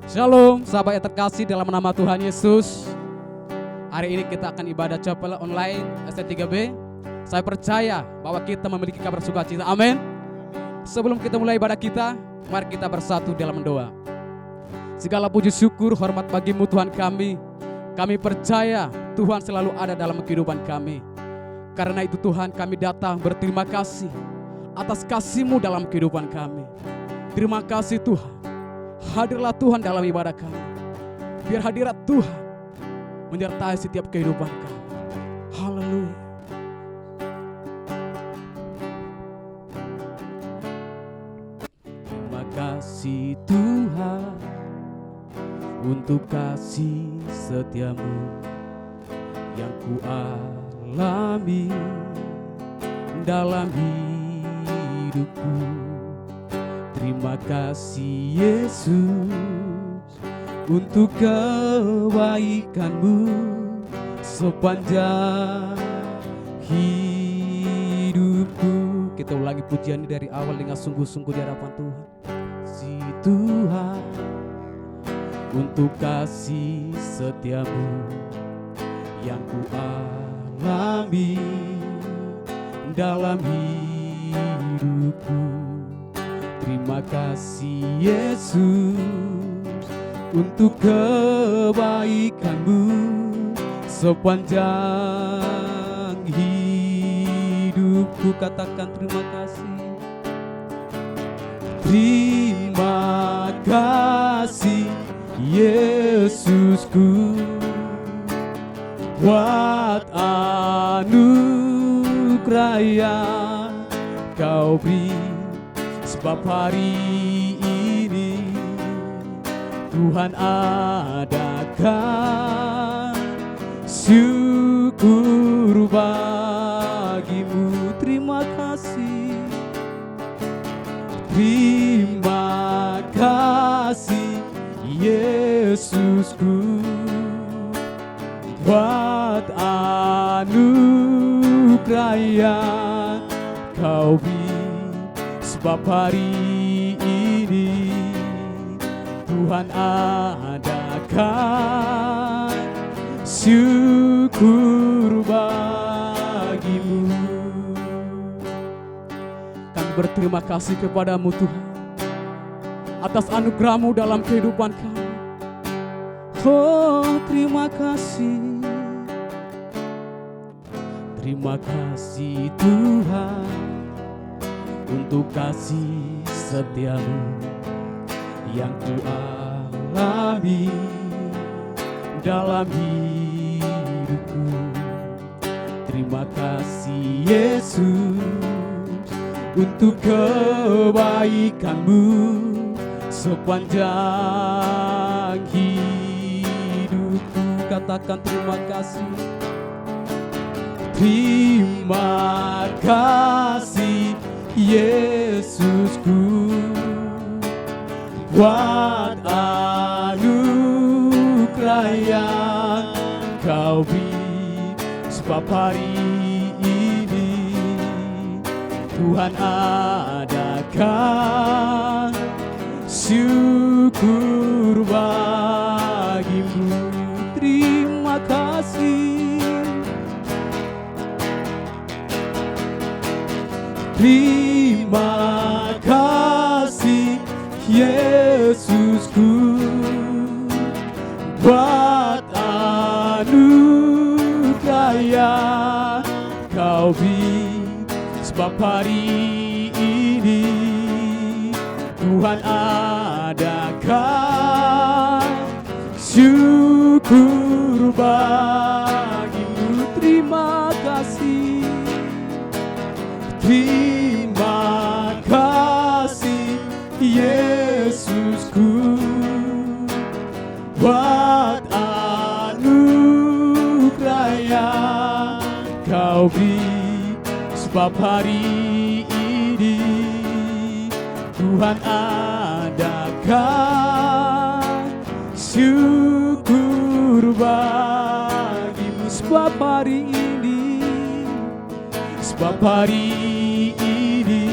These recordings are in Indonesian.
Shalom, sahabat yang terkasih dalam nama Tuhan Yesus. Hari ini kita akan ibadah chapel online ST3B. Saya percaya bahwa kita memiliki kabar sukacita. Amin. Sebelum kita mulai ibadah kita, mari kita bersatu dalam doa. Segala puji syukur, hormat bagimu Tuhan kami. Kami percaya Tuhan selalu ada dalam kehidupan kami. Karena itu Tuhan, kami datang berterima kasih atas kasih-Mu dalam kehidupan kami. Terima kasih Tuhan. Hadirlah Tuhan dalam ibadah kami. Biar hadirat Tuhan menyertai setiap kehidupan kami. Haleluya. Terima kasih Tuhan untuk kasih setia-Mu yang ku alami dalam hidupku. Terima kasih Yesus untuk kebaikan-Mu sepanjang hidupku. Kita ulangi pujian ini dari awal dengan sungguh-sungguh di hadapan Tuhan. Si Tuhan untuk kasih setia-Mu yang ku alami dalam hidupku. Terima kasih Yesus untuk kebaikan-Mu sepanjang hidupku. Katakan terima kasih. Terima kasih Yesusku buat anugerah yang Kau beri. Sebab hari ini Tuhan adakan syukur bagimu. Terima kasih. Terima kasih Yesusku buat anugerah yang Kau beri. Sebab hari ini Tuhan adakan syukur bagimu. Kami berterima kasih kepada-Mu Tuhan atas anugerah-Mu dalam kehidupan kami. Oh, terima kasih. Terima kasih Tuhan untuk kasih setia-Mu yang ku alami dalam hidupku. Terima kasih Yesus untuk kebaikan-Mu sepanjang hidupku. Katakan terima kasih. Terima kasih Yesusku buat anugerah yang Kau beri. Sebab hari ini Tuhan adakan syukur bagimu. Terima kasih. Terima kasih Yesusku buat anugerah yang Kau beri. Sebab hari ini Tuhan adakan syukur bagimu. Terima kasih. Terima kasih Yesusku buat anugerah yang Kau beri. Sebab hari ini Tuhan adakan syukur bagimu. Sebab hari ini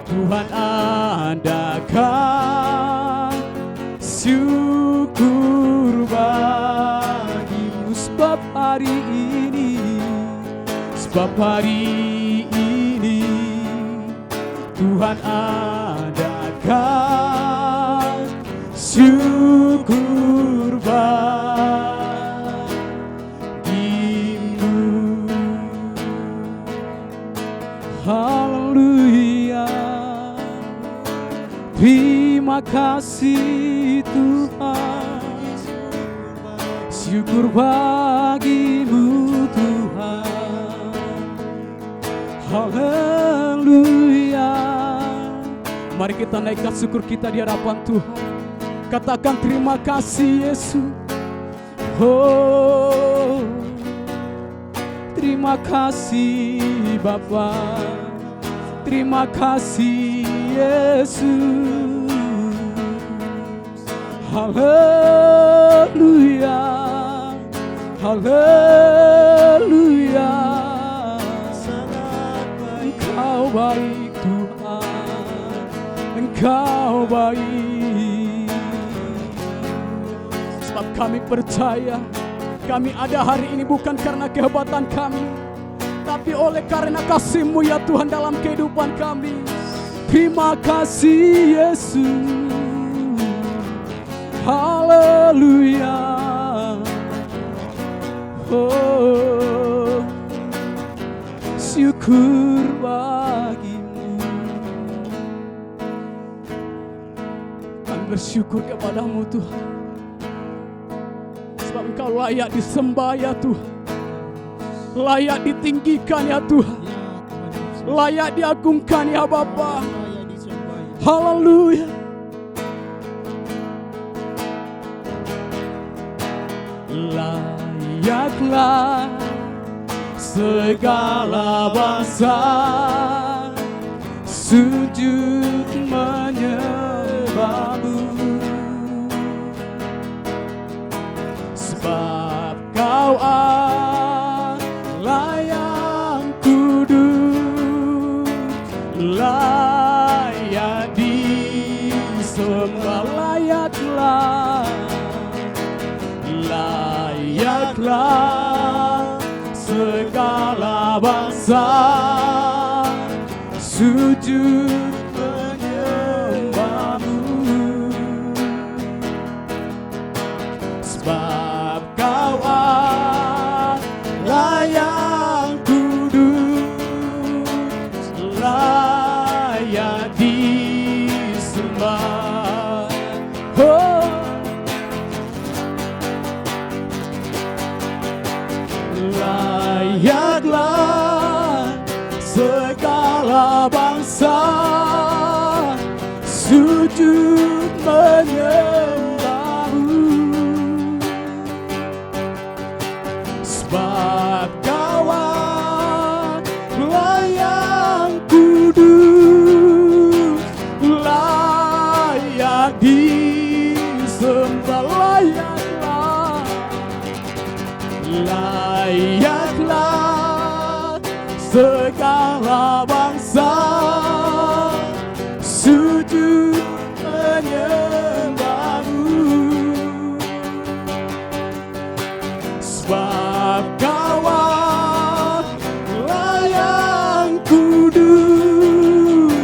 Tuhan adakan syukur bagimu sebab hari ini Tuhan adakan syukur bagimu. Haleluya. Terima kasih Tuhan, syukur bagimu Tuhan. Haleluya. Mari kita naikkan syukur kita di hadapan Tuhan. Katakan terima kasih Yesus. Oh, terima kasih Bapa. Terima kasih Yesus. Haleluya. Haleluya. Engkau baik Tuhan, Engkau baik. Sebab kami percaya kami ada hari ini bukan karena kehebatan kami, tapi oleh karena kasih-Mu ya Tuhan dalam kehidupan kami. Terima kasih Yesus. Haleluya. Oh, syukur bagimu. Kami bersyukur kepadamu Tuhan, sebab Engkau layak disembah ya Tuhan, layak ditinggikan ya Tuhan, layak diagungkan ya Bapa. Haleluya. Layaklah segala bangsa sujud menyembah-Mu, sebab Kau Allah yang kudus, layak disembah. Layaklah segala bangsa sujud menyembah-Mu, sebab Kau Allah yang kudus, layak disembah. Oh, layaklah segala bangsa sujud menyembah-Mu, sebab Kau Allah yang kudus, layak disembah. Layaklah segala bangsa sujud menyembah-Mu, sebab Kau Allah yang kudus,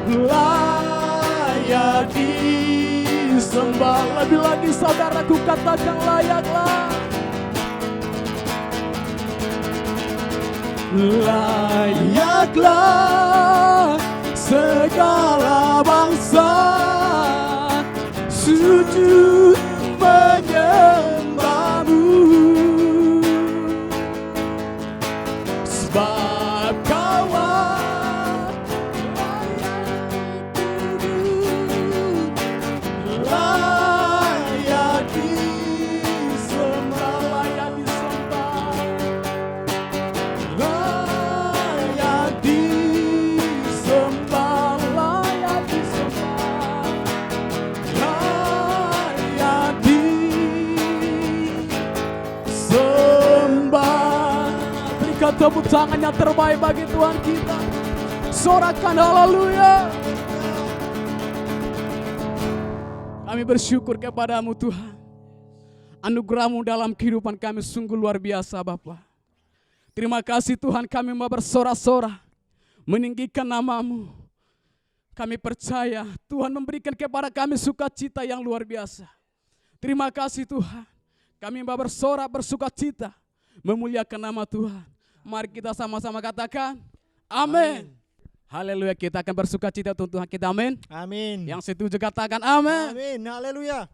layak disembah. Lebih lagi saudaraku katakan layaklah. Layaklah segala bangsa sujud menyembah-Mu, sebab Kau layak disembah, layak disembah, layak disembah, layak disembah, layak disembah. Berikan tepuk tangan yang terbaik bagi Tuhan kita. Sorakan haleluya. Kami bersyukur kepada-Mu Tuhan. Anugerah-Mu dalam kehidupan kami sungguh luar biasa Bapa. Terima kasih Tuhan, kami mau bersorak-sorak meninggikan nama-Mu. Kami percaya Tuhan memberikan kepada kami sukacita yang luar biasa. Terima kasih Tuhan. Kami mau bersorak bersukacita memuliakan nama Tuhan. Mari kita sama-sama katakan amin. Haleluya, kita akan bersukacita untuk Tuhan kita, amin. Amin. Yang setuju katakan amin. Amin. Haleluya.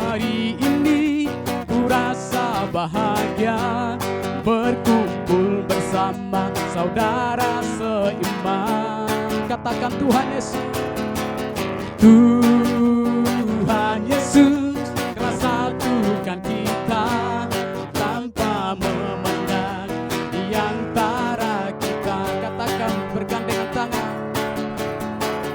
Hari ini ku rasa bahagia berkumpul bersama saudara seiman. Katakan Tuhan Yesus. Tuhan Yesus telah satukan kita tanpa memandang di antara kita. Katakan bergandengan tangan.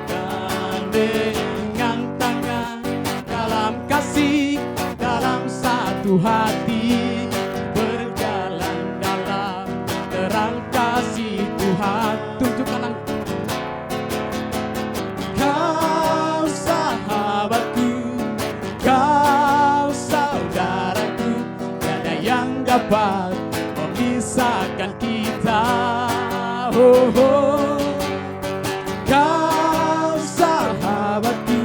Gandengan tangan dalam kasih, dalam satu hati, berjalan dalam terang kasih Tuhan. Tunjukkan Kau sahabatku, Kau saudaraku, tiada yang dapat memisahkan kita. Oh, oh. Kau sahabatku,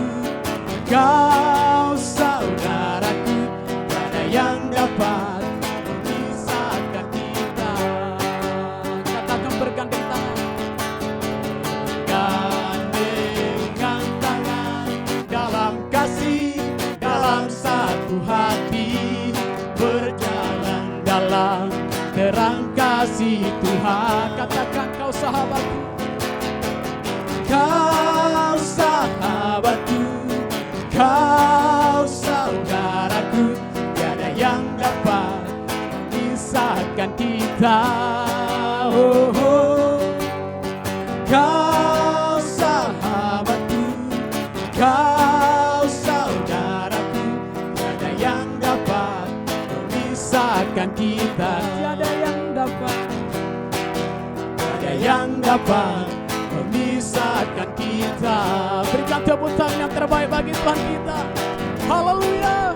Kau saudaraku, tiada yang dapat memisahkan kita. Katakan bergandeng tangan. Gandengan tangan dalam kasih, dalam satu hati, berjalan dalam terang kasih Tuhan. Katakan kau sahabatku, kau sahabatku, kau saudaraku, tiada yang dapat memisahkan kita. Oh, oh. Kau sahabatku, kau saudaraku, tiada yang dapat memisahkan kita. Tiada yang dapat, tiada yang dapat memisahkan kita. Berikan tepuk tangan yang terbaik bagi Tuhan kita. Haleluya.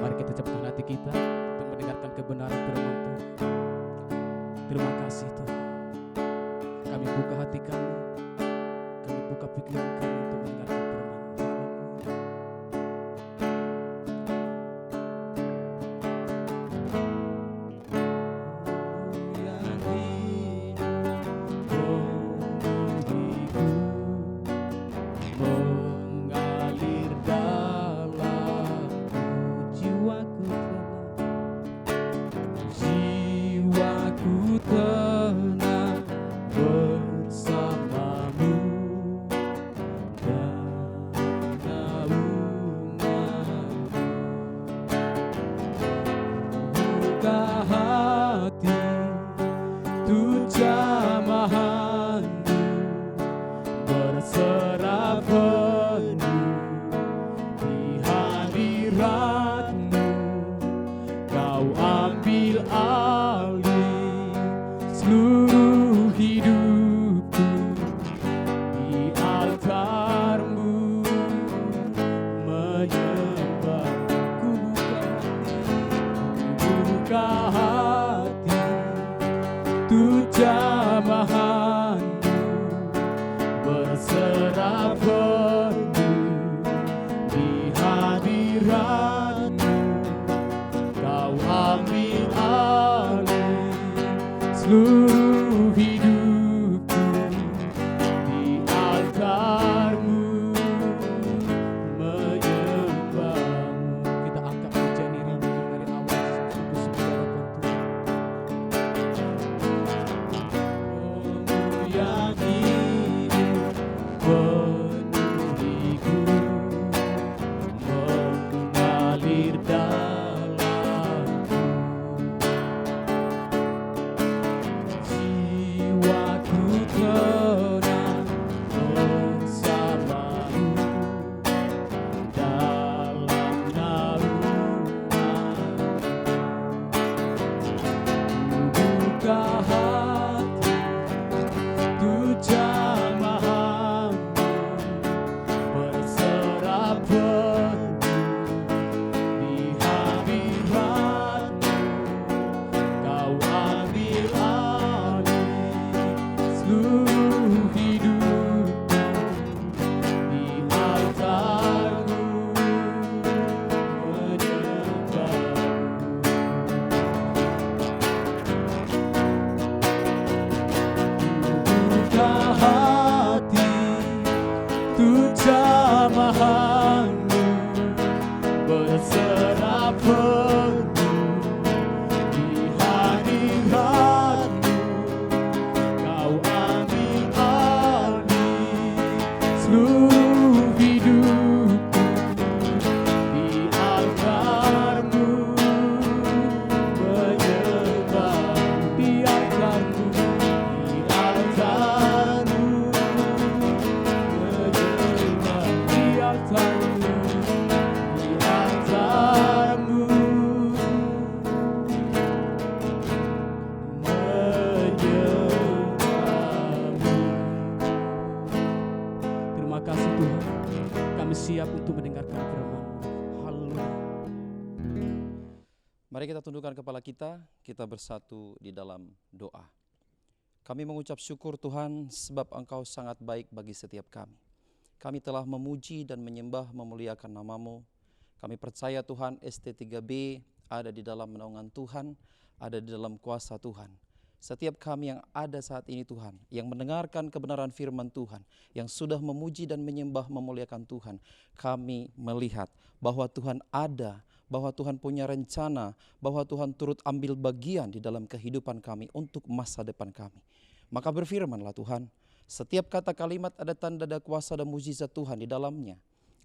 Mari kita cepatkan hati kita untuk mendengarkan kebenaran firman Tuhan. Terima kasih Tuhan. Kami buka hati kami, kami buka pikiran kami untuk mendengarkan firman. Mengalir dalam jiwaku tenang bersamamu dan naunganmu. Buka hati untuk jamahanmu, berserah penuh di hadiratmu. Kau ambil alih seluruh hidupku di altarmu, menyembahku. Buka hati untuk jamahanmu, berserah penuh di hadiratmu. Kau ambil alih seluruh hidupku di altarmu, menyembahmu. Kita angkat pujian ini dari awal sungguh-sungguh harapan Tuhan. Yang hidup penuhiku, mengalir dalamku. kami siap untuk mendengarkan firman. Haleluya. Mari kita tundukkan kepala kita bersatu di dalam doa. Kami mengucap syukur Tuhan sebab Engkau sangat baik bagi setiap kami. Kami telah memuji dan menyembah memuliakan nama-Mu. Kami percaya Tuhan ST3B ada di dalam naungan Tuhan, ada di dalam kuasa Tuhan. Setiap kami yang ada saat ini Tuhan, yang mendengarkan kebenaran firman Tuhan, yang sudah memuji dan menyembah memuliakan Tuhan, kami melihat bahwa Tuhan ada, bahwa Tuhan punya rencana, bahwa Tuhan turut ambil bagian di dalam kehidupan kami untuk masa depan kami. Maka berfirmanlah Tuhan, setiap kata kalimat ada tanda dan kuasa dan mujizat Tuhan di dalamnya.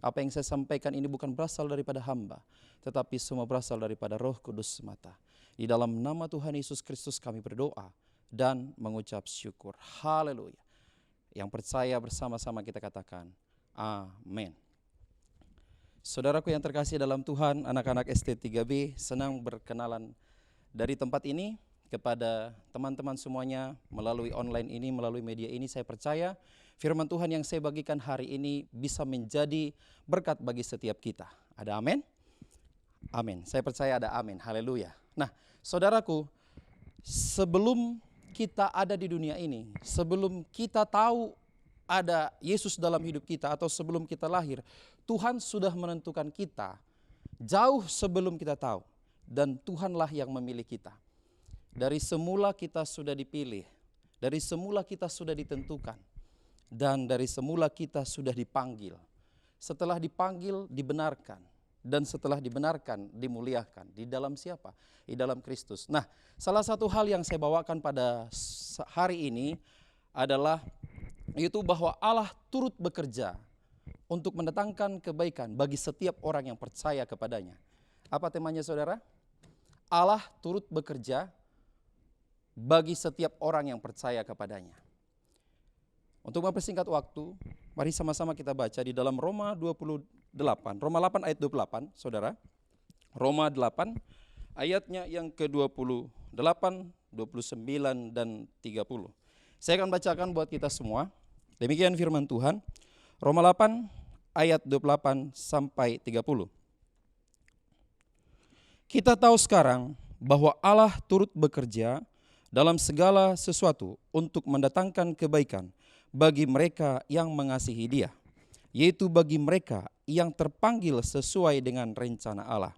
Apa yang saya sampaikan ini bukan berasal daripada hamba, tetapi semua berasal daripada Roh Kudus semata. Di dalam nama Tuhan Yesus Kristus kami berdoa dan mengucap syukur. Haleluya. Yang percaya bersama-sama kita katakan, amin. Saudaraku yang terkasih dalam Tuhan, anak-anak ST3B, senang berkenalan dari tempat ini kepada teman-teman semuanya melalui online ini, melalui media ini. Saya percaya firman Tuhan yang saya bagikan hari ini bisa menjadi berkat bagi setiap kita. Ada amin? Amin. Saya percaya ada amin. Haleluya. Nah, saudaraku, sebelum kita ada di dunia ini, sebelum kita tahu ada Yesus dalam hidup kita atau sebelum kita lahir, Tuhan sudah menentukan kita jauh sebelum kita tahu, dan Tuhanlah yang memilih kita. Dari semula kita sudah dipilih, dari semula kita sudah ditentukan, dan dari semula kita sudah dipanggil. Setelah dipanggil, dibenarkan, dan setelah dibenarkan, dimuliakan. Di dalam siapa? Di dalam Kristus. Nah, salah satu hal yang saya bawakan pada hari ini adalah itu bahwa Allah turut bekerja untuk mendatangkan kebaikan bagi setiap orang yang percaya kepadanya. Apa temanya saudara? Allah turut bekerja bagi setiap orang yang percaya kepadanya. Untuk mempersingkat waktu, mari sama-sama kita baca di dalam Roma 28, Roma 8 ayat 28, saudara. Roma 8 ayatnya yang ke-28, 29 dan 30. Saya akan bacakan buat kita semua. Demikian firman Tuhan. Roma 8 ayat 28 sampai 30. Kita tahu sekarang bahwa Allah turut bekerja dalam segala sesuatu untuk mendatangkan kebaikan bagi mereka yang mengasihi Dia, yaitu bagi mereka yang terpanggil sesuai dengan rencana Allah.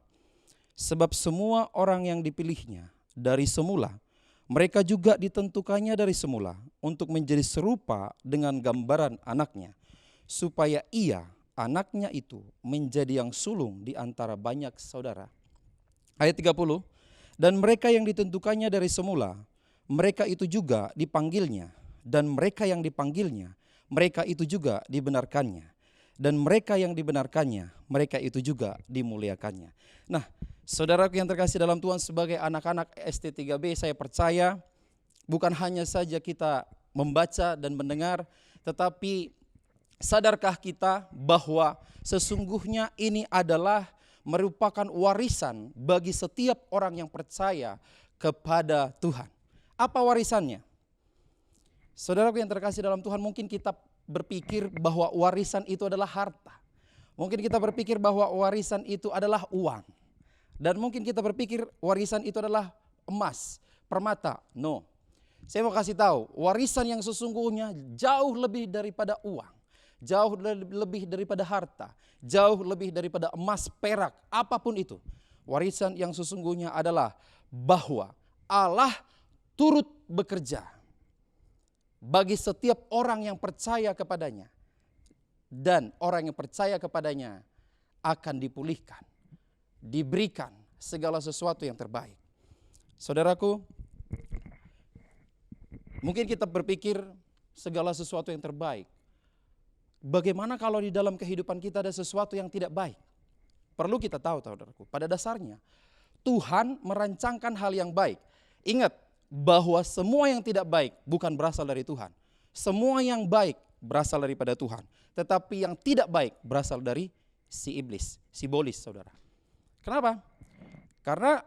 Sebab semua orang yang dipilihnya dari semula, mereka juga ditentukannya dari semula untuk menjadi serupa dengan gambaran anaknya, supaya ia, anaknya itu, menjadi yang sulung di antara banyak saudara. Ayat 30, dan mereka yang ditentukannya dari semula, mereka itu juga dipanggilnya, dan mereka yang dipanggilnya, mereka itu juga dibenarkannya, dan mereka yang dibenarkannya, mereka itu juga dimuliakannya. Nah, saudaraku yang terkasih dalam Tuhan, sebagai anak-anak ST3B, saya percaya bukan hanya saja kita membaca dan mendengar, tetapi sadarkah kita bahwa sesungguhnya ini adalah merupakan warisan bagi setiap orang yang percaya kepada Tuhan. Apa warisannya? Saudaraku yang terkasih dalam Tuhan, mungkin kita berpikir bahwa warisan itu adalah harta. Mungkin kita berpikir bahwa warisan itu adalah uang. Dan mungkin kita berpikir warisan itu adalah emas, permata. No. Saya mau kasih tahu, warisan yang sesungguhnya jauh lebih daripada uang. Jauh lebih daripada harta. Jauh lebih daripada emas, perak, apapun itu. Warisan yang sesungguhnya adalah bahwa Allah turut bekerja bagi setiap orang yang percaya kepadanya, dan orang yang percaya kepadanya akan dipulihkan, diberikan segala sesuatu yang terbaik. Saudaraku, mungkin kita berpikir segala sesuatu yang terbaik. Bagaimana kalau di dalam kehidupan kita ada sesuatu yang tidak baik? Perlu kita tahu, saudaraku, pada dasarnya Tuhan merancangkan hal yang baik. Ingat bahwa semua yang tidak baik bukan berasal dari Tuhan. Semua yang baik berasal daripada Tuhan. Tetapi yang tidak baik berasal dari si iblis, si bolis, saudara. Kenapa? Karena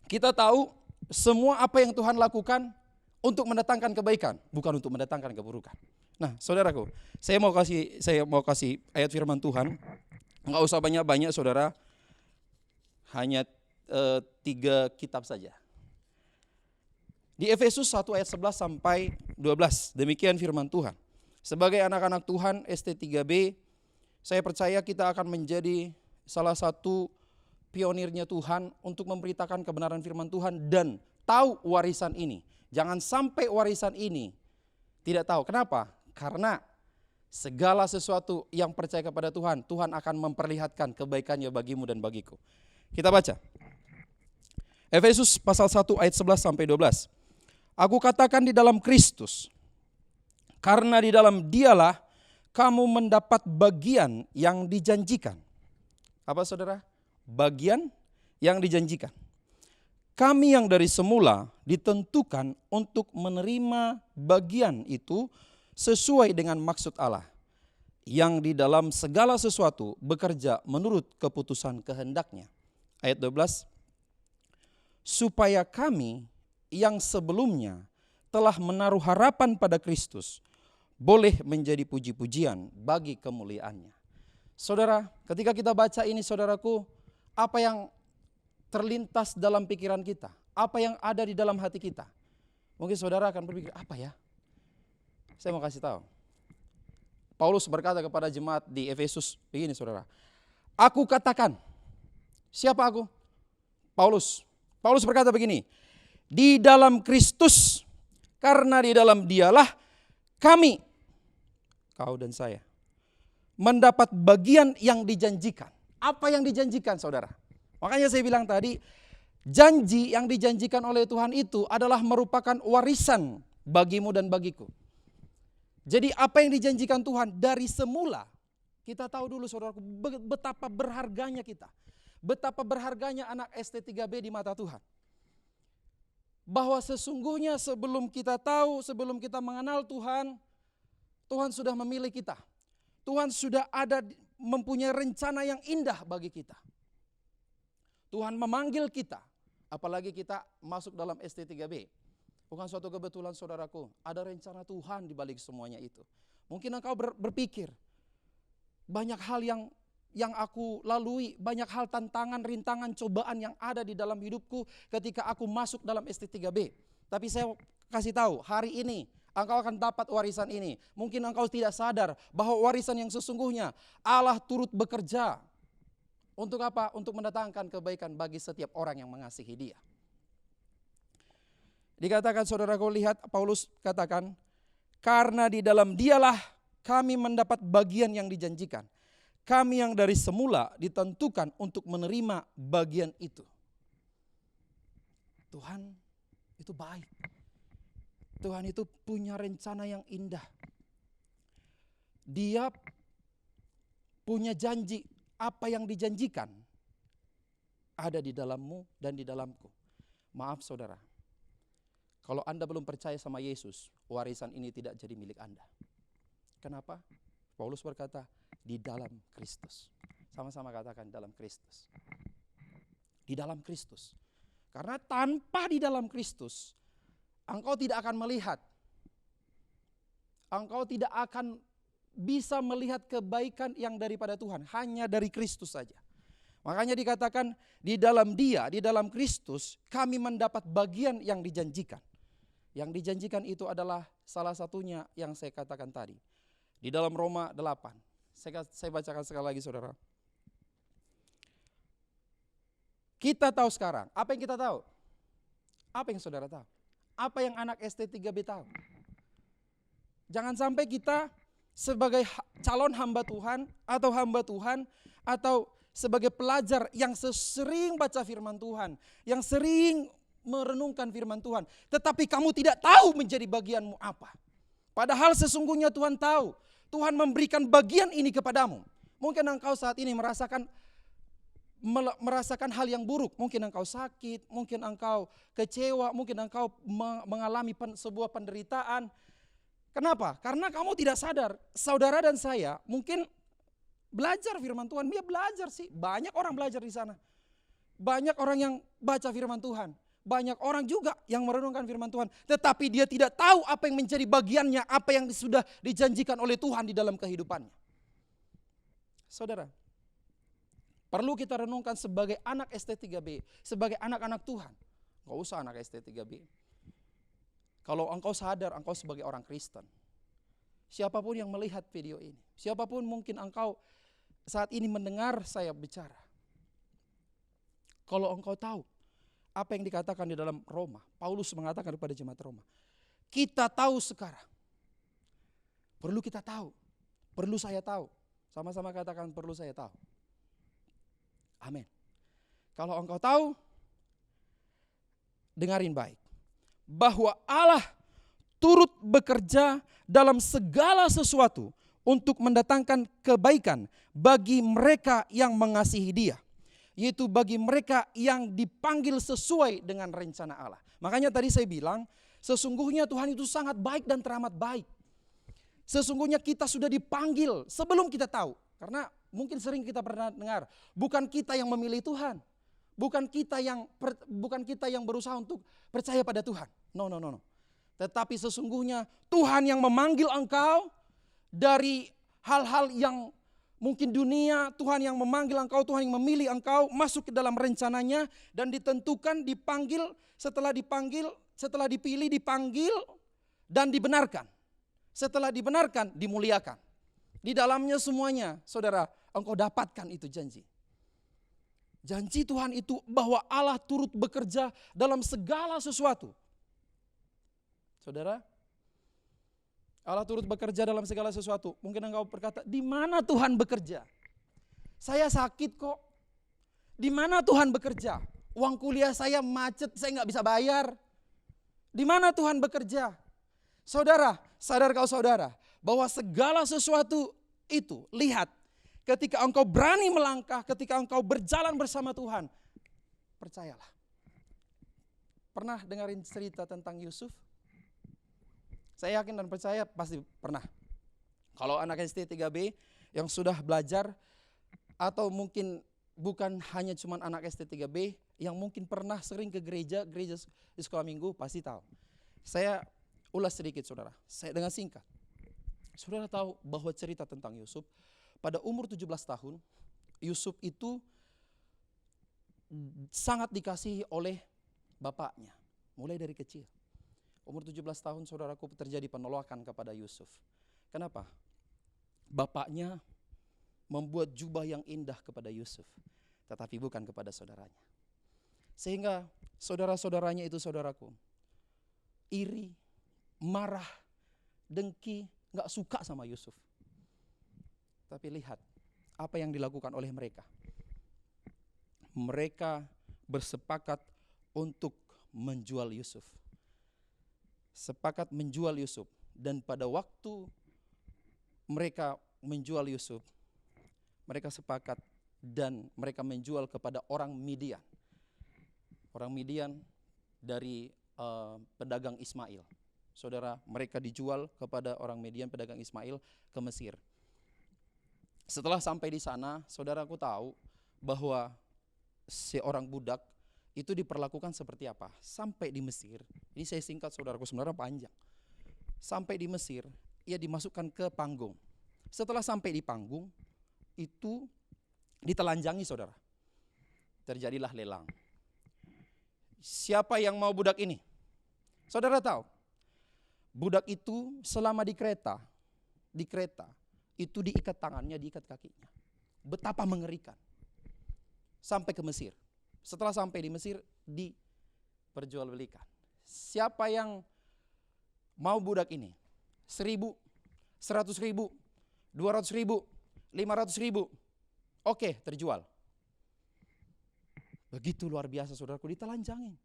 kita tahu semua apa yang Tuhan lakukan untuk mendatangkan kebaikan, bukan untuk mendatangkan keburukan. Nah, saudaraku, saya mau kasih ayat firman Tuhan. Enggak usah banyak-banyak, saudara. Hanya 3 kitab saja. Di Efesus 1 ayat 11 sampai 12. Demikian firman Tuhan. Sebagai anak-anak Tuhan ST3B, saya percaya kita akan menjadi salah satu pionirnya Tuhan untuk memberitakan kebenaran firman Tuhan dan tahu warisan ini. Jangan sampai warisan ini tidak tahu. Kenapa? Karena segala sesuatu yang percaya kepada Tuhan, Tuhan akan memperlihatkan kebaikannya bagimu dan bagiku. Kita baca. Efesus pasal 1 ayat 11 sampai 12. Aku katakan di dalam Kristus, karena di dalam Dialah kamu mendapat bagian yang dijanjikan. Apa saudara? Bagian yang dijanjikan. Kami yang dari semula ditentukan untuk menerima bagian itu sesuai dengan maksud Allah, yang di dalam segala sesuatu bekerja menurut keputusan kehendak-Nya. Ayat 12, supaya kami yang sebelumnya telah menaruh harapan pada Kristus boleh menjadi puji-pujian bagi kemuliaan-Nya. Saudara, ketika kita baca ini, saudaraku, apa yang terlintas dalam pikiran kita, apa yang ada di dalam hati kita? Mungkin saudara akan berpikir, apa ya? Saya mau kasih tahu. Paulus berkata kepada jemaat di Efesus, begini saudara. Aku katakan, siapa aku? Paulus. Paulus berkata begini, di dalam Kristus, karena di dalam Dialah kami, kau dan saya, mendapat bagian yang dijanjikan. Apa yang dijanjikan saudara? Makanya saya bilang tadi, janji yang dijanjikan oleh Tuhan itu adalah merupakan warisan bagimu dan bagiku. Jadi apa yang dijanjikan Tuhan dari semula, kita tahu dulu saudaraku, betapa berharganya kita. Betapa berharganya anak ST3B di mata Tuhan. Bahwa sesungguhnya sebelum kita tahu, sebelum kita mengenal Tuhan, Tuhan sudah memilih kita. Tuhan sudah ada mempunyai rencana yang indah bagi kita. Tuhan memanggil kita, apalagi kita masuk dalam ST3B. Bukan suatu kebetulan saudaraku, ada rencana Tuhan di balik semuanya itu. Mungkin engkau berpikir, banyak hal yang aku lalui, banyak hal tantangan, rintangan, cobaan yang ada di dalam hidupku ketika aku masuk dalam ST3B. Tapi saya kasih tahu, hari ini engkau akan dapat warisan ini. Mungkin engkau tidak sadar bahwa warisan yang sesungguhnya Allah turut bekerja. Untuk apa? Untuk mendatangkan kebaikan bagi setiap orang yang mengasihi Dia. Dikatakan saudaraku, lihat Paulus katakan, karena di dalam Dialah kami mendapat bagian yang dijanjikan. Kami yang dari semula ditentukan untuk menerima bagian itu. Tuhan itu baik. Tuhan itu punya rencana yang indah. Dia punya janji. Apa yang dijanjikan ada di dalammu dan di dalamku. Maaf saudara, kalau Anda belum percaya sama Yesus, warisan ini tidak jadi milik Anda. Kenapa? Paulus berkata, di dalam Kristus. Sama-sama katakan dalam Kristus. Di dalam Kristus. Karena tanpa di dalam Kristus, engkau tidak akan melihat. Engkau tidak akan bisa melihat kebaikan yang daripada Tuhan. Hanya dari Kristus saja. Makanya dikatakan di dalam Dia, di dalam Kristus, kami mendapat bagian yang dijanjikan. Yang dijanjikan itu adalah salah satunya yang saya katakan tadi. Di dalam Roma 8. Saya bacakan sekali lagi saudara. Kita tahu sekarang. Apa yang kita tahu? Apa yang saudara tahu? Apa yang anak ST3B tahu? Jangan sampai kita sebagai calon hamba Tuhan atau sebagai pelajar yang sering baca firman Tuhan, yang sering merenungkan firman Tuhan, tetapi kamu tidak tahu menjadi bagianmu apa. Padahal sesungguhnya Tuhan tahu. Tuhan memberikan bagian ini kepadamu. Mungkin engkau saat ini merasakan hal yang buruk. Mungkin engkau sakit, mungkin engkau kecewa, mungkin engkau mengalami sebuah penderitaan. Kenapa? Karena kamu tidak sadar. Saudara dan saya mungkin belajar firman Tuhan. Dia belajar sih. Banyak orang belajar di sana. Banyak orang yang baca firman Tuhan. banyak orang juga yang merenungkan firman Tuhan, tetapi dia tidak tahu apa yang menjadi bagiannya, apa yang sudah dijanjikan oleh Tuhan di dalam kehidupannya. Saudara, perlu kita renungkan sebagai anak ST3B, sebagai anak-anak Tuhan. Gak usah anak ST3B. Kalau engkau sadar engkau sebagai orang Kristen, siapapun yang melihat video ini, siapapun mungkin engkau saat ini mendengar saya bicara, kalau engkau tahu apa yang dikatakan di dalam Roma, Paulus mengatakan kepada jemaat Roma, kita tahu sekarang. Perlu kita tahu, perlu saya tahu. Sama-sama katakan perlu saya tahu. Amin. Kalau engkau tahu, dengarin baik. Bahwa Allah turut bekerja dalam segala sesuatu untuk mendatangkan kebaikan bagi mereka yang mengasihi Dia. Yaitu bagi mereka yang dipanggil sesuai dengan rencana Allah. Makanya tadi saya bilang, sesungguhnya Tuhan itu sangat baik dan teramat baik. Sesungguhnya kita sudah dipanggil sebelum kita tahu. Karena mungkin sering kita pernah dengar, bukan kita yang memilih Tuhan. Bukan kita yang berusaha untuk percaya pada Tuhan. No. Tetapi sesungguhnya Tuhan yang memanggil engkau dari hal-hal yang mungkin dunia, Tuhan yang memanggil engkau, Tuhan yang memilih engkau masuk ke dalam rencananya dan ditentukan, dipanggil, setelah dipilih, dipanggil dan dibenarkan. Setelah dibenarkan, dimuliakan. Di dalamnya semuanya, saudara, engkau dapatkan itu janji. Janji Tuhan itu bahwa Allah turut bekerja dalam segala sesuatu. Saudara, Allah turut bekerja dalam segala sesuatu. Mungkin engkau berkata, di mana Tuhan bekerja? Saya sakit kok. Di mana Tuhan bekerja? Uang kuliah saya macet, saya nggak bisa bayar. Di mana Tuhan bekerja? Saudara, sadarkah saudara bahwa segala sesuatu itu, lihat, ketika engkau berani melangkah, ketika engkau berjalan bersama Tuhan, percayalah. Pernah dengerin cerita tentang Yusuf? Saya yakin dan percaya pasti pernah. Kalau anak ST3B yang sudah belajar, atau mungkin bukan hanya cuma anak ST3B, yang mungkin pernah sering ke gereja di sekolah minggu, pasti tahu. Saya ulas sedikit saudara, saya dengan singkat. Saudara tahu bahwa cerita tentang Yusuf, pada umur 17 tahun, Yusuf itu sangat dikasihi oleh bapaknya, mulai dari kecil. Umur 17 tahun saudaraku terjadi penolakan kepada Yusuf. Kenapa? Bapaknya membuat jubah yang indah kepada Yusuf, tetapi bukan kepada saudaranya. Sehingga saudara-saudaranya itu saudaraku, iri, marah, dengki, gak suka sama Yusuf. Tapi lihat apa yang dilakukan oleh mereka. Mereka bersepakat untuk menjual Yusuf. Sepakat menjual Yusuf. Dan pada waktu mereka menjual Yusuf, mereka sepakat dan mereka menjual kepada orang Midian. Orang Midian dari pedagang Ismail. Saudara, mereka dijual kepada orang Midian, pedagang Ismail, ke Mesir. Setelah sampai di sana, saudaraku tahu bahwa seorang budak itu diperlakukan seperti apa. Sampai di Mesir, ini saya singkat saudaraku, sebenarnya panjang. Sampai di Mesir, ia dimasukkan ke panggung. Setelah sampai di panggung, itu ditelanjangi saudara. Terjadilah lelang. Siapa yang mau budak ini? Saudara tahu, budak itu selama di kereta, itu diikat tangannya, diikat kakinya. Betapa mengerikan. Sampai ke Mesir. Setelah sampai di Mesir, diperjualbelikan. Siapa yang mau budak ini? 1.000, 100.000, 200.000, 500.000. Oke, terjual. Begitu luar biasa saudaraku, ditelanjangin.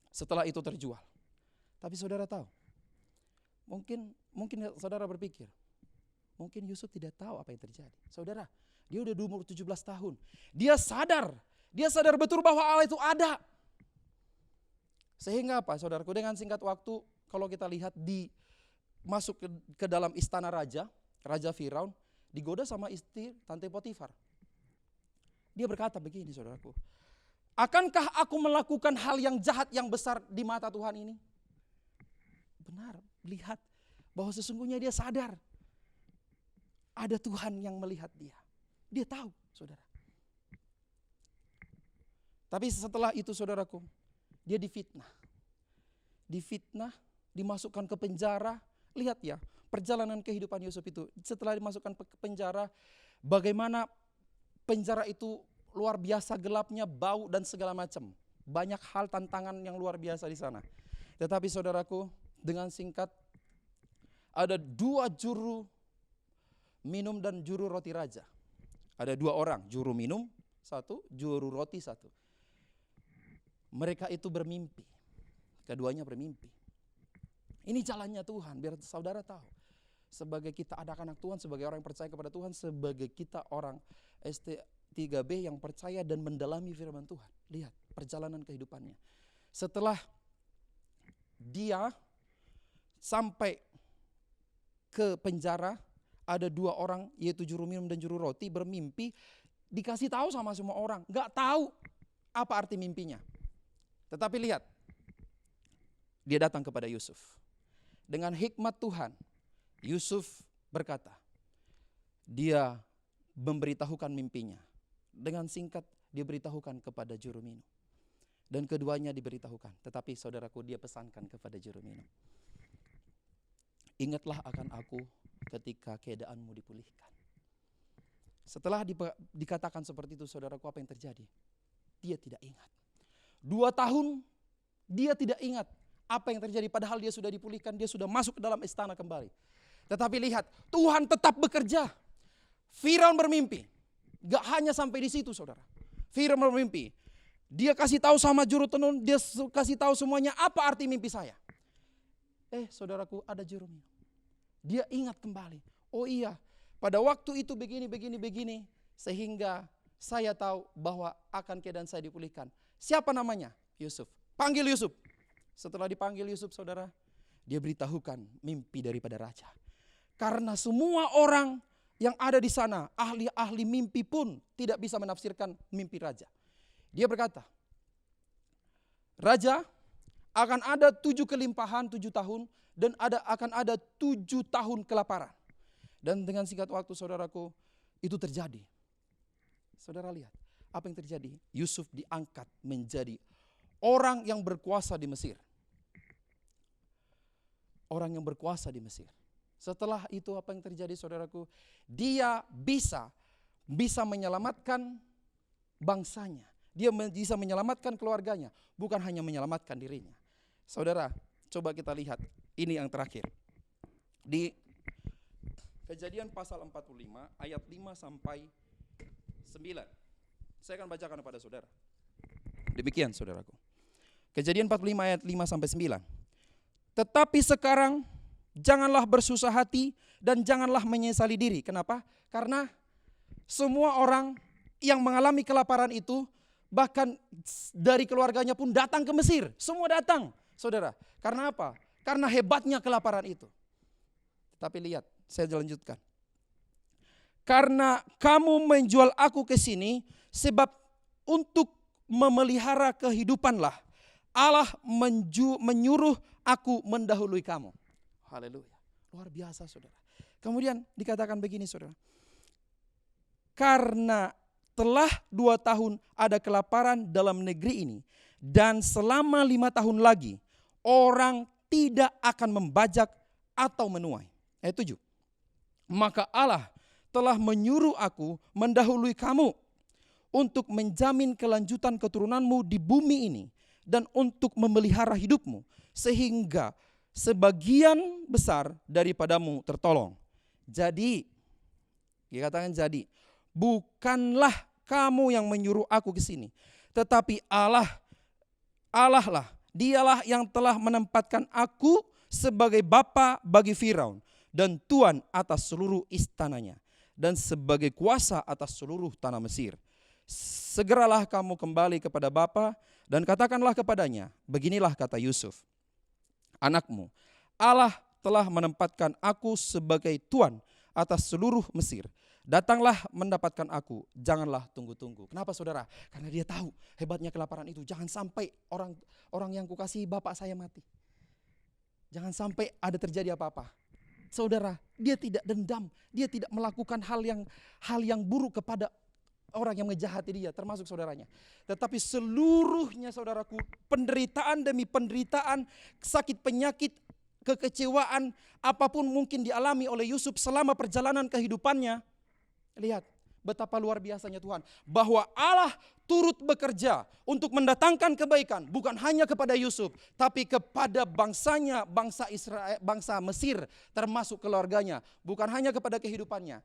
Setelah itu terjual. Tapi saudara tahu, mungkin saudara berpikir, mungkin Yusuf tidak tahu apa yang terjadi. Saudara, dia udah umur 17 tahun. Dia sadar betul bahwa Allah itu ada. Sehingga apa saudaraku, dengan singkat waktu, kalau kita lihat masuk ke dalam istana Raja Firaun, digoda sama istri Tante Potifar. Dia berkata begini saudaraku, Akankah aku melakukan hal yang jahat yang besar di mata Tuhan ini? Benar, lihat bahwa sesungguhnya dia sadar. Ada Tuhan yang melihat dia. Dia tahu, saudara. Tapi setelah itu saudaraku, dia difitnah. Difitnah, dimasukkan ke penjara. Lihat ya, perjalanan kehidupan Yusuf itu. Setelah dimasukkan ke penjara, bagaimana penjara itu luar biasa gelapnya, bau dan segala macam. Banyak hal tantangan yang luar biasa di sana. Tetapi saudaraku, dengan singkat, ada 2 juru minum dan juru roti raja. Ada 2 orang, juru minum 1, juru roti 1. Mereka itu bermimpi. Keduanya bermimpi. Ini jalannya Tuhan, biar saudara tahu. Sebagai kita anak-anak Tuhan, sebagai orang yang percaya kepada Tuhan, sebagai kita orang ST3B yang percaya dan mendalami firman Tuhan. Lihat perjalanan kehidupannya. Setelah dia sampai ke penjara, ada 2 orang, yaitu juru minum dan juru roti, bermimpi. Dikasih tahu sama semua orang, gak tahu apa arti mimpinya. Tetapi lihat, dia datang kepada Yusuf. Dengan hikmat Tuhan, Yusuf berkata, dia memberitahukan mimpinya. Dengan singkat, dia beritahukan kepada juru minum. Dan keduanya diberitahukan. Tetapi saudaraku, dia pesankan kepada juru minum. Ingatlah akan aku ketika keadaanmu dipulihkan. Setelah dikatakan seperti itu, saudaraku, apa yang terjadi? Dia tidak ingat. 2 tahun dia tidak ingat apa yang terjadi, padahal dia sudah dipulihkan, dia sudah masuk ke dalam istana kembali. Tetapi lihat, Tuhan tetap bekerja. Firaun bermimpi. Gak hanya sampai di situ, saudara. Firaun bermimpi. Dia kasih tahu sama juru tenun, dia kasih tahu semuanya apa arti mimpi saya. Saudaraku, ada juru minum. Dia ingat kembali. Oh iya, pada waktu itu begini. Sehingga saya tahu bahwa akan keadaan saya dipulihkan. Siapa namanya? Yusuf. Panggil Yusuf. Setelah dipanggil Yusuf, saudara, dia beritahukan mimpi daripada raja. Karena semua orang yang ada di sana, ahli-ahli mimpi pun tidak bisa menafsirkan mimpi raja. Dia berkata, Raja, akan ada 7 kelimpahan 7 tahun dan akan ada 7 tahun kelaparan. Dan dengan singkat waktu, saudaraku, itu terjadi. Saudara lihat, apa yang terjadi? Yusuf diangkat menjadi orang yang berkuasa di Mesir. Orang yang berkuasa di Mesir. Setelah itu apa yang terjadi, saudaraku? Dia bisa menyelamatkan bangsanya. Dia bisa menyelamatkan keluarganya, bukan hanya menyelamatkan dirinya. Saudara, coba kita lihat, ini yang terakhir. Di Kejadian pasal 45 ayat 5 sampai 9. Saya akan bacakan kepada saudara. Demikian, saudaraku. Kejadian 45 ayat 5 sampai 9. Tetapi sekarang janganlah bersusah hati dan janganlah menyesali diri. Kenapa? Karena semua orang yang mengalami kelaparan itu, bahkan dari keluarganya pun datang ke Mesir. Semua datang, saudara. Karena apa? Karena hebatnya kelaparan itu. Tapi lihat, saya lanjutkan. Karena kamu menjual aku ke sini, sebab untuk memelihara kehidupanlah Allah menyuruh aku mendahului kamu. Haleluya. Luar biasa, saudara. Kemudian dikatakan begini, saudara. Karena telah 2 tahun ada kelaparan dalam negeri ini, dan selama 5 tahun lagi orang tidak akan membajak atau menuai. Ayat 7. Maka Allah telah menyuruh aku mendahului kamu untuk menjamin kelanjutan keturunanmu di bumi ini dan untuk memelihara hidupmu sehingga sebagian besar daripadamu tertolong. Jadi, dikatakan jadi, bukanlah kamu yang menyuruh aku ke sini, tetapi Allah lah, dialah yang telah menempatkan aku sebagai bapa bagi Firaun dan tuan atas seluruh istananya dan sebagai kuasa atas seluruh tanah Mesir. Segeralah kamu kembali kepada bapa dan katakanlah kepadanya, beginilah kata Yusuf, anakmu, Allah telah menempatkan aku sebagai tuan atas seluruh Mesir. Datanglah mendapatkan aku, janganlah tunggu-tunggu. Kenapa saudara? Karena dia tahu hebatnya kelaparan itu. Jangan sampai orang yang kukasihi bapak saya mati. Jangan sampai ada terjadi apa-apa. Saudara, dia tidak dendam, dia tidak melakukan hal yang buruk kepada orang yang ngejahati dia, termasuk saudaranya. Tetapi seluruhnya saudaraku, penderitaan demi penderitaan, sakit penyakit, kekecewaan, apapun mungkin dialami oleh Yusuf selama perjalanan kehidupannya. Lihat betapa luar biasanya Tuhan, bahwa Allah turut bekerja untuk mendatangkan kebaikan, bukan hanya kepada Yusuf, tapi kepada bangsanya, bangsa Israel, bangsa Mesir, termasuk keluarganya. Bukan hanya kepada kehidupannya,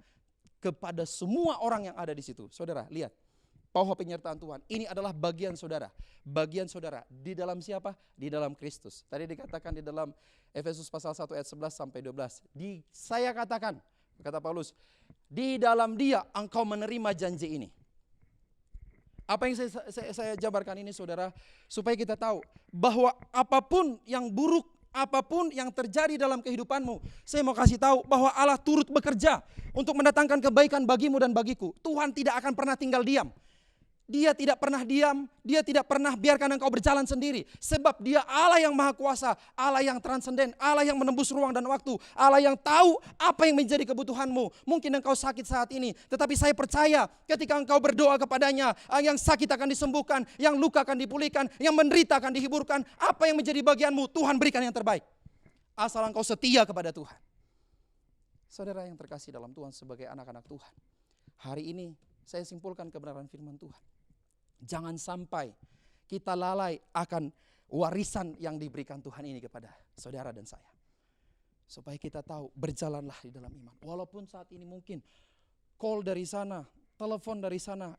kepada semua orang yang ada di situ. Saudara, lihat bahwa penyertaan Tuhan ini adalah bagian saudara. Bagian saudara di dalam siapa? Di dalam Kristus. Tadi dikatakan di dalam Efesus pasal 1 ayat 11 sampai 12. Saya katakan, kata Paulus, di dalam Dia engkau menerima janji ini. Apa yang saya jabarkan ini saudara, supaya kita tahu bahwa apapun yang buruk, apapun yang terjadi dalam kehidupanmu, saya mau kasih tahu bahwa Allah turut bekerja untuk mendatangkan kebaikan bagimu dan bagiku. Tuhan tidak akan pernah tinggal diam. Dia tidak pernah diam, dia tidak pernah biarkan engkau berjalan sendiri. Sebab dia Allah yang maha kuasa, Allah yang transenden, Allah yang menembus ruang dan waktu, Allah yang tahu apa yang menjadi kebutuhanmu. Mungkin engkau sakit saat ini, tetapi saya percaya ketika engkau berdoa kepadanya, yang sakit akan disembuhkan, yang luka akan dipulihkan, yang menderita akan dihiburkan. Apa yang menjadi bagianmu, Tuhan berikan yang terbaik. Asal engkau setia kepada Tuhan. Saudara yang terkasih dalam Tuhan, sebagai anak-anak Tuhan, hari ini saya simpulkan kebenaran firman Tuhan. Jangan sampai kita lalai akan warisan yang diberikan Tuhan ini kepada saudara dan saya. Supaya kita tahu, berjalanlah di dalam iman. Walaupun saat ini mungkin call dari sana, telepon dari sana,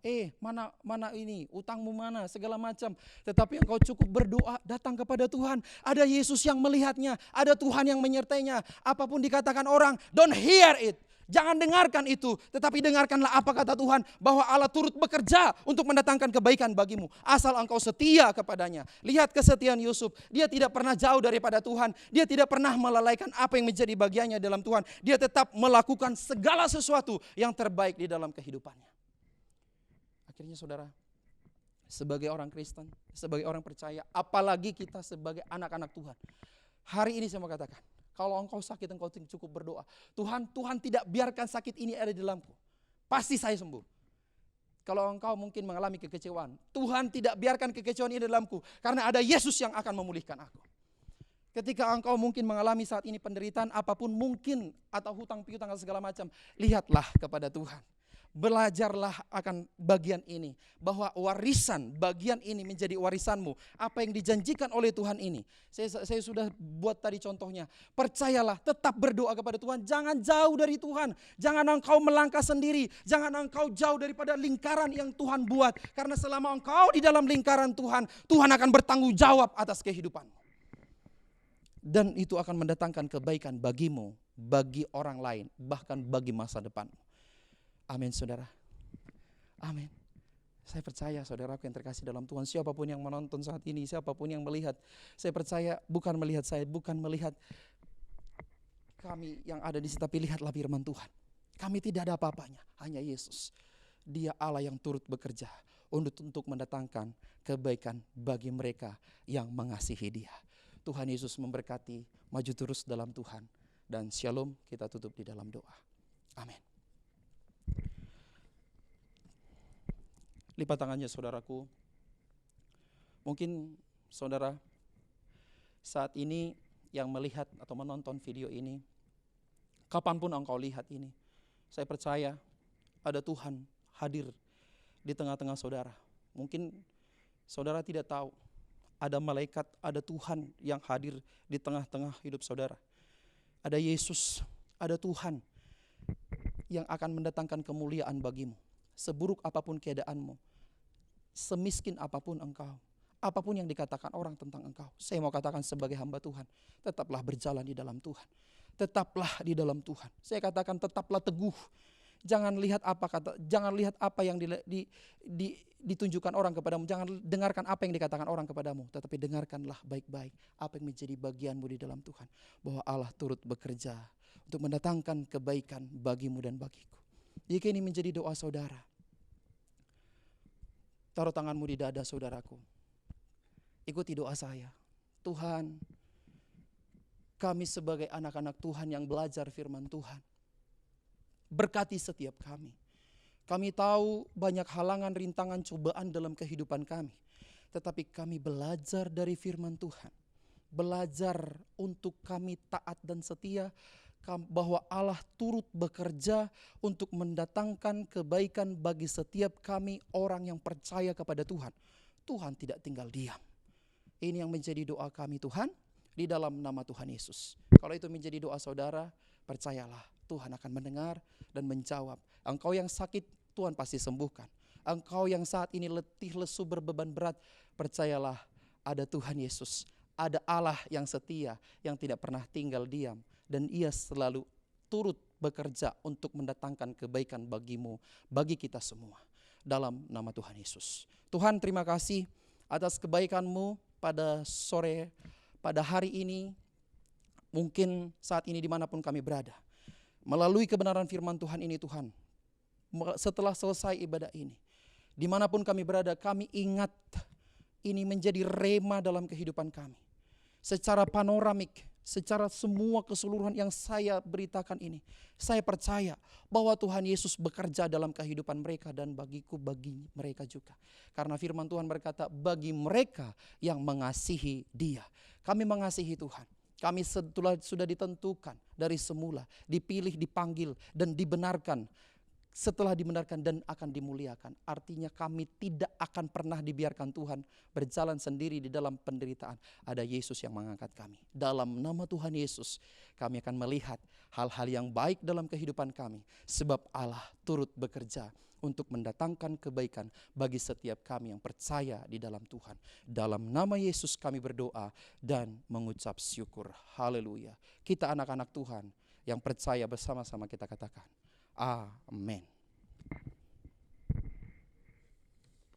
mana ini, utangmu mana, segala macam. Tetapi engkau cukup berdoa, datang kepada Tuhan. Ada Yesus yang melihatnya, ada Tuhan yang menyertainya. Apapun dikatakan orang, don't hear it. Jangan dengarkan itu, tetapi dengarkanlah apa kata Tuhan, bahwa Allah turut bekerja untuk mendatangkan kebaikan bagimu. Asal engkau setia kepadanya. Lihat kesetiaan Yusuf, dia tidak pernah jauh daripada Tuhan. Dia tidak pernah melalaikan apa yang menjadi bagiannya dalam Tuhan. Dia tetap melakukan segala sesuatu yang terbaik di dalam kehidupannya. Akhirnya saudara, sebagai orang Kristen, sebagai orang percaya, apalagi kita sebagai anak-anak Tuhan, hari ini saya mau katakan, kalau engkau sakit, engkau cukup berdoa. Tuhan tidak biarkan sakit ini ada di dalamku. Pasti saya sembuh. Kalau engkau mungkin mengalami kekecewaan, Tuhan tidak biarkan kekecewaan ini di dalamku. Karena ada Yesus yang akan memulihkan aku. Ketika engkau mungkin mengalami saat ini penderitaan, apapun mungkin, atau hutang piutang atau segala macam, lihatlah kepada Tuhan. Belajarlah akan bagian ini, bahwa warisan bagian ini menjadi warisanmu. Apa yang dijanjikan oleh Tuhan ini, saya sudah buat tadi contohnya. Percayalah, tetap berdoa kepada Tuhan. Jangan jauh dari Tuhan. Jangan engkau melangkah sendiri. Jangan engkau jauh daripada lingkaran yang Tuhan buat. Karena selama engkau di dalam lingkaran Tuhan, Tuhan akan bertanggung jawab atas kehidupanmu. Dan itu akan mendatangkan kebaikan bagimu, bagi orang lain, bahkan bagi masa depanmu. Amin saudara. Amin. Saya percaya saudaraku yang terkasih dalam Tuhan, siapapun yang menonton saat ini, siapapun yang melihat, saya percaya bukan melihat saya, bukan melihat kami yang ada di sini, tapi lihatlah firman Tuhan. Kami tidak ada apa-apanya, hanya Yesus. Dia Allah yang turut bekerja untuk mendatangkan kebaikan bagi mereka yang mengasihi Dia. Tuhan Yesus memberkati, maju terus dalam Tuhan. Dan shalom, kita tutup di dalam doa. Amin. Lipat tangannya saudaraku. Mungkin saudara saat ini yang melihat atau menonton video ini, kapanpun engkau lihat ini, saya percaya ada Tuhan hadir di tengah-tengah saudara. Mungkin saudara tidak tahu, ada malaikat, ada Tuhan yang hadir di tengah-tengah hidup saudara. Ada Yesus, ada Tuhan yang akan mendatangkan kemuliaan bagimu. Seburuk apapun keadaanmu, semiskin apapun engkau, apapun yang dikatakan orang tentang engkau, saya mau katakan sebagai hamba Tuhan, tetaplah berjalan di dalam Tuhan. Tetaplah di dalam Tuhan. Saya katakan tetaplah teguh. Jangan lihat apa yang ditunjukkan orang kepadamu. Jangan dengarkan apa yang dikatakan orang kepadamu, tetapi dengarkanlah baik-baik apa yang menjadi bagianmu di dalam Tuhan. Bahwa Allah turut bekerja untuk mendatangkan kebaikan bagimu dan bagiku. Jika ini menjadi doa saudara, taruh tanganmu di dada saudaraku. Ikuti doa saya. Tuhan, kami sebagai anak-anak Tuhan yang belajar firman Tuhan, berkati setiap kami. Kami tahu banyak halangan, rintangan, cobaan dalam kehidupan kami. Tetapi kami belajar dari firman Tuhan. Belajar untuk kami taat dan setia, bahwa Allah turut bekerja untuk mendatangkan kebaikan bagi setiap kami orang yang percaya kepada Tuhan. Tuhan tidak tinggal diam. Ini yang menjadi doa kami Tuhan, di dalam nama Tuhan Yesus. Kalau itu menjadi doa saudara, percayalah Tuhan akan mendengar dan menjawab. Engkau yang sakit, Tuhan pasti sembuhkan. Engkau yang saat ini letih, lesu, berbeban berat, percayalah ada Tuhan Yesus. Ada Allah yang setia, yang tidak pernah tinggal diam. Dan Ia selalu turut bekerja untuk mendatangkan kebaikan bagimu, bagi kita semua. Dalam nama Tuhan Yesus. Tuhan, terima kasih atas kebaikan-Mu pada sore, pada hari ini, mungkin saat ini dimanapun kami berada. Melalui kebenaran firman Tuhan ini Tuhan, setelah selesai ibadah ini, dimanapun kami berada, kami ingat ini menjadi rema dalam kehidupan kami. Secara panoramik, secara semua keseluruhan yang saya beritakan ini, saya percaya bahwa Tuhan Yesus bekerja dalam kehidupan mereka dan bagiku, bagi mereka juga. Karena firman Tuhan berkata, bagi mereka yang mengasihi Dia. Kami mengasihi Tuhan. Kami sudah ditentukan dari semula, dipilih, dipanggil, dan dibenarkan. Setelah dibenarkan dan akan dimuliakan. Artinya kami tidak akan pernah dibiarkan Tuhan berjalan sendiri di dalam penderitaan. Ada Yesus yang mengangkat kami. Dalam nama Tuhan Yesus, kami akan melihat hal-hal yang baik dalam kehidupan kami. Sebab Allah turut bekerja untuk mendatangkan kebaikan bagi setiap kami yang percaya di dalam Tuhan. Dalam nama Yesus kami berdoa dan mengucap syukur. Haleluya. Kita anak-anak Tuhan yang percaya, bersama-sama kita katakan, amin.